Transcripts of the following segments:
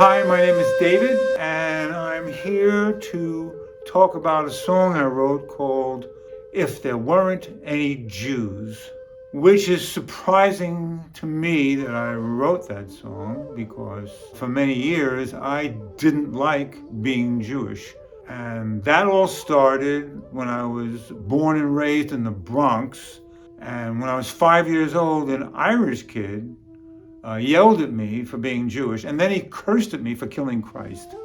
Hi, my name is David, and I'm here to talk about a song I wrote called If There Weren't Any Jews, which is surprising to me that I wrote that song because for many years I didn't like being Jewish. And that all started when I was born and raised in the Bronx. And when I was 5 years old, an Irish kid yelled at me for being Jewish, and then he cursed at me for killing Christ.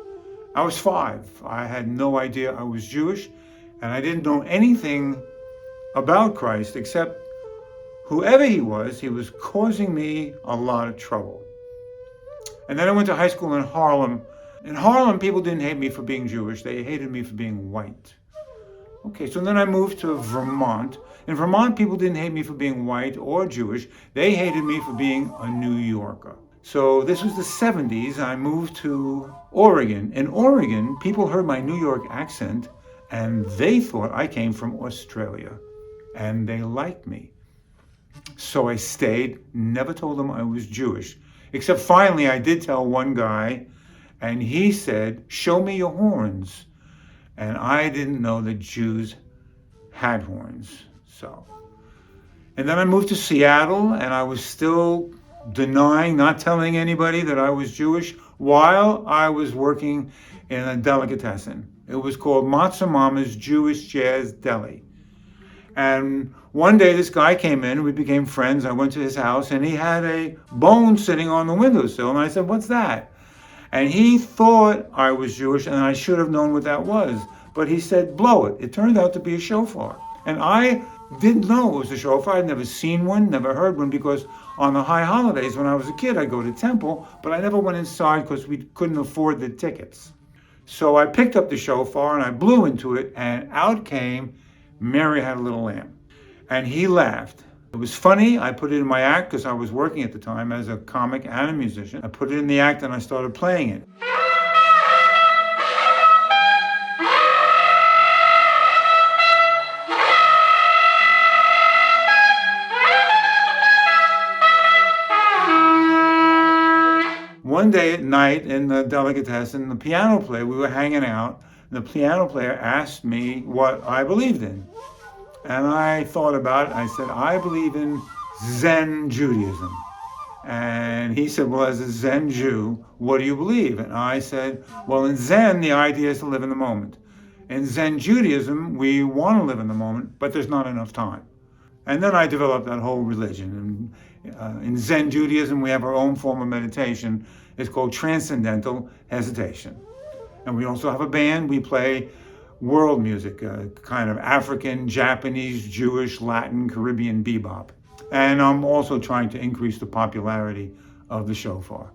I was 5. I had no idea I was Jewish, and I didn't know anything about Christ except whoever he was causing me a lot of trouble. And then I went to high school in Harlem. In Harlem, people didn't hate me for being Jewish. They hated me for being white. Okay, so then I moved to Vermont. In Vermont, people didn't hate me for being white or Jewish. They hated me for being a New Yorker. So this was the 70s. I moved to Oregon. In Oregon, people heard my New York accent and they thought I came from Australia. And they liked me. So I stayed, never told them I was Jewish. Except finally I did tell one guy, and he said, "Show me your horns." And I didn't know that Jews had horns. And then I moved to Seattle, and I was still denying, not telling anybody that I was Jewish while I was working in a delicatessen. It was called Matzo Mama's Jewish Jazz Deli. And one day this guy came in, we became friends. I went to his house, and he had a bone sitting on the windowsill. And I said, "What's that?" And he thought I was Jewish, and I should have known what that was. But he said, "Blow it." It turned out to be a shofar. And I didn't know it was a shofar. I'd never seen one, never heard one, because on the high holidays when I was a kid, I'd go to temple, but I never went inside because we couldn't afford the tickets. So I picked up the shofar and I blew into it, and out came "Mary Had a Little Lamb." And he laughed. It was funny. I put it in my act because I was working at the time as a comic and a musician. I put it in the act and I started playing it. One day at night in the delicatessen, the piano player, we were hanging out, and the piano player asked me what I believed in. And I thought about it. I said, "I believe in Zen Judaism." And he said, "Well, as a Zen Jew, what do you believe?" And I said, "Well, in Zen, the idea is to live in the moment. In Zen Judaism, we want to live in the moment, but there's not enough time." And then I developed that whole religion. And in Zen Judaism, we have our own form of meditation. It's called transcendental hesitation. And we also have a band. We play world music, kind of African, Japanese, Jewish, Latin, Caribbean bebop. And I'm also trying to increase the popularity of the shofar.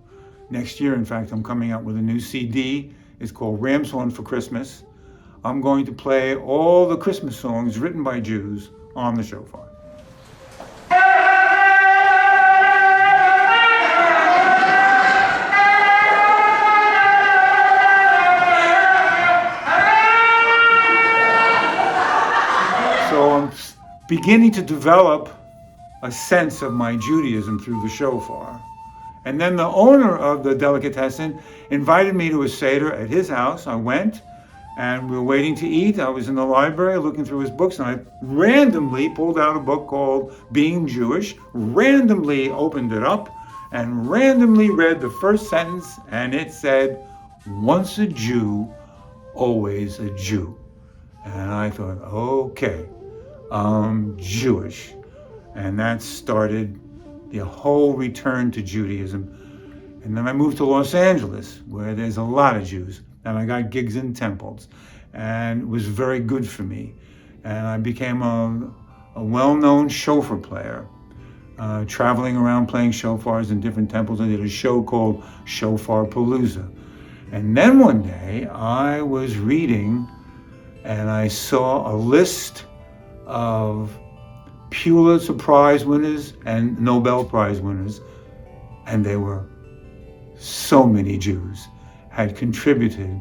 Next year, in fact, I'm coming out with a new CD. It's called Ram's Horn for Christmas. I'm going to play all the Christmas songs written by Jews on the shofar. So I'm beginning to develop a sense of my Judaism through the shofar. And then the owner of the delicatessen invited me to a Seder at his house. I went, and we were waiting to eat. I was in the library looking through his books, and I randomly pulled out a book called Being Jewish, randomly opened it up, and randomly read the first sentence, and it said, "Once a Jew, always a Jew." And I thought, okay, I'm Jewish. And that started the whole return to Judaism. And then I moved to Los Angeles, where there's a lot of Jews. And I got gigs in temples. And it was very good for me. And I became a well-known shofar player, traveling around playing shofars in different temples. I did a show called Shofar Palooza. And then one day I was reading and I saw a list of Pulitzer Prize winners and Nobel Prize winners, and there were so many Jews had contributed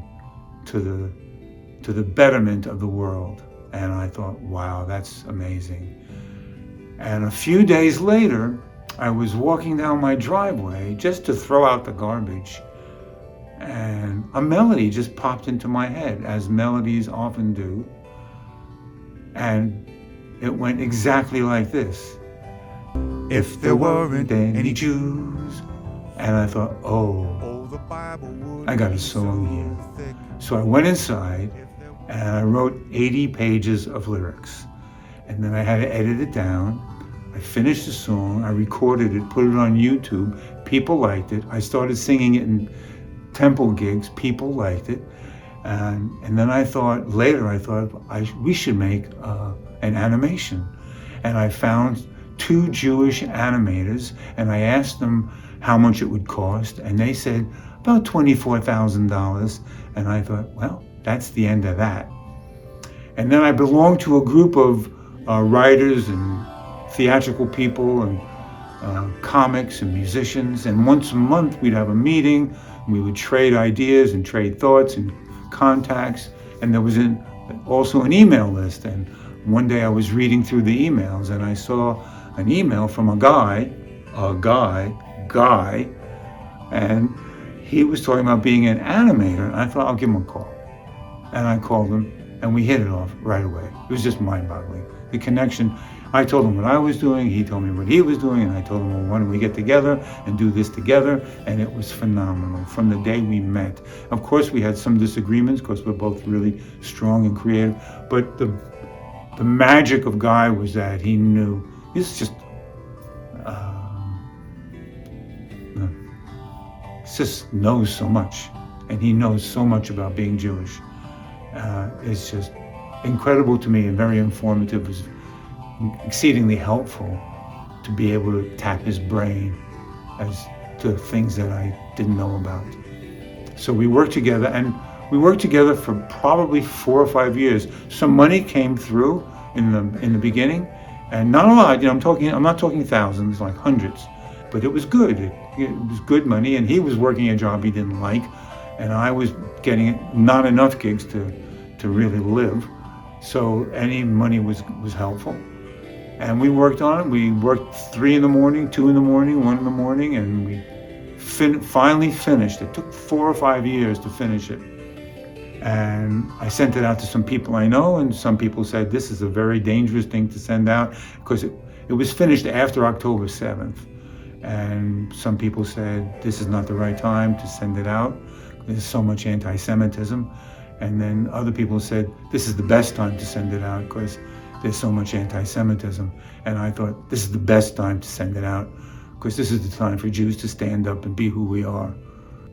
to the betterment of the world. And I thought, wow, that's amazing. And a few days later, I was walking down my driveway just to throw out the garbage, and a melody just popped into my head, as melodies often do. And it went exactly like this. If there weren't any Jews. And I thought, oh, I got a song here. So I went inside and I wrote 80 pages of lyrics. And then I had to edit it down. I finished the song, I recorded it, put it on YouTube. People liked it. I started singing it in temple gigs. People liked it. And then I thought, we should make an animation. And I found 2 Jewish animators, and I asked them how much it would cost, and they said about $24,000. And I thought, well, that's the end of that. And then I belonged to a group of writers and theatrical people and comics and musicians, and once a month we'd have a meeting. We would trade ideas and trade thoughts and contacts, and there was also an email list. And one day I was reading through the emails and I saw an email from a guy, and he was talking about being an animator. And I thought, I'll give him a call. And I called him and we hit it off right away. It was just mind-boggling. The connection. I told him what I was doing, he told me what he was doing, and I told him, well, why don't we get together and do this together? And it was phenomenal from the day we met. Of course, we had some disagreements because we're both really strong and creative, but the magic of Guy was that he knew, just knows so much, and he knows so much about being Jewish. It's just incredible to me and very informative. It was exceedingly helpful to be able to tap his brain as to things that I didn't know about. So we worked together, and we worked together for probably 4 or 5 years. Some money came through in the beginning, and not a lot. I'm not talking thousands, like hundreds, but it was good. It was good money, and he was working a job he didn't like, and I was getting not enough gigs to really live. So any money was helpful. And we worked on it. We worked 3 in the morning, 2 in the morning, 1 in the morning, and we finally finished. It took 4 or 5 years to finish it. And I sent it out to some people I know, and some people said, this is a very dangerous thing to send out, because it was finished after October 7th. And some people said, this is not the right time to send it out. There's so much anti-Semitism. And then other people said, this is the best time to send it out because there's so much anti-Semitism. And I thought, this is the best time to send it out because this is the time for Jews to stand up and be who we are.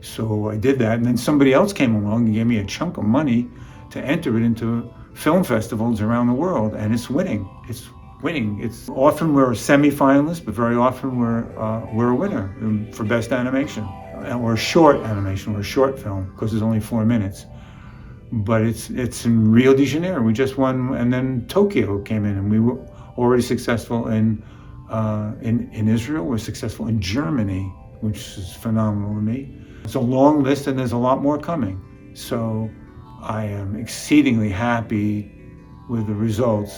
So I did that, and then somebody else came along and gave me a chunk of money to enter it into film festivals around the world, and it's winning. It's winning. It's often we're a semi-finalist, but very often we're a winner for best animation, or short animation, or short film, because it's only 4 minutes. But it's in Rio de Janeiro. We just won, and then Tokyo came in, and we were already successful in Israel. We're successful in Germany, which is phenomenal to me. It's a long list, and there's a lot more coming. So I am exceedingly happy with the results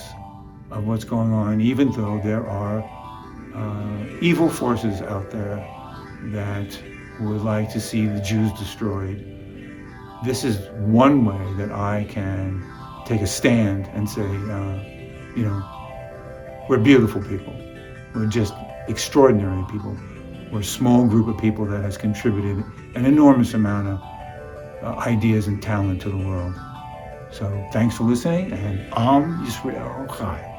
of what's going on, even though there are evil forces out there that would like to see the Jews destroyed. This is one way that I can take a stand and say, we're beautiful people. We're just extraordinary people. We're a small group of people that has contributed an enormous amount of ideas and talent to the world. So thanks for listening, and Am Yisrael Chai.